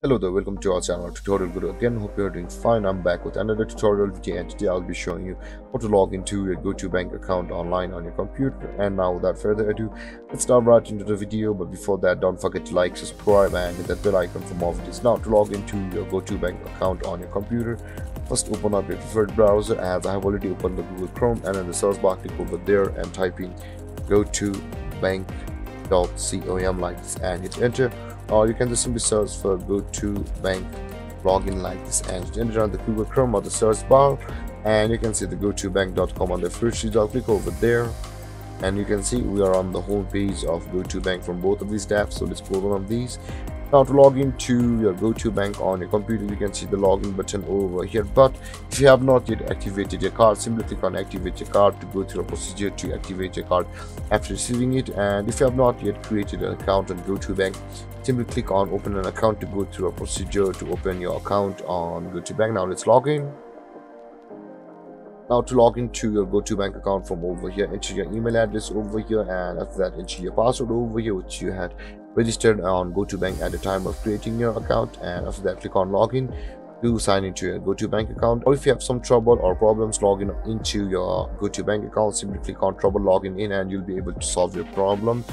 Hello there, welcome to our channel Tutorial Guru again. Hope you're doing fine. I'm back with another tutorial video, and today I'll be showing you how to log into your Go2 Bank account online on your computer. And now without further ado, let's dive right into the video. But before that, don't forget to like, subscribe and hit that bell icon for more videos. Now to log into your Go2 Bank account on your computer, first open up your preferred browser, as I have already opened the Google Chrome, and in the search bar click over there and type in go2bank.com like this and hit enter. Or you can just simply search for Go2 Bank Login like this and enter on the Google Chrome or the search bar, and you can see the go2bank.com on the first result. Click over there and you can see we are on the home page of Go2 Bank from both of these tabs. So let's close one of these. Now to log into your Go2 Bank on your computer, you can see the login button over here. But if you have not yet activated your card, simply click on activate your card to go through a procedure to activate your card after receiving it. And if you have not yet created an account on Go2 Bank, simply click on open an account to go through a procedure to open your account on Go2 Bank. Now let's log in. Now to log into your Go2 Bank account from over here, enter your email address over here, and after that enter your password over here which you had registered on Go2 Bank at the time of creating your account. And after that click on login to sign into your Go2 Bank account. Or if you have some trouble or problems logging into your Go2 Bank account, simply click on trouble logging in and you'll be able to solve your problem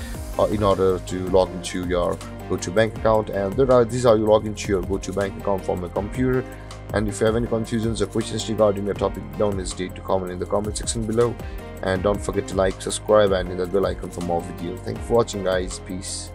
in order to log into your Go2 Bank account. And these are you log into your Go2 Bank account from your computer. And if you have any confusions or questions regarding your topic, don't hesitate to comment in the comment section below. And don't forget to like, subscribe and hit the bell icon for more videos. Thank you for watching, guys. Peace.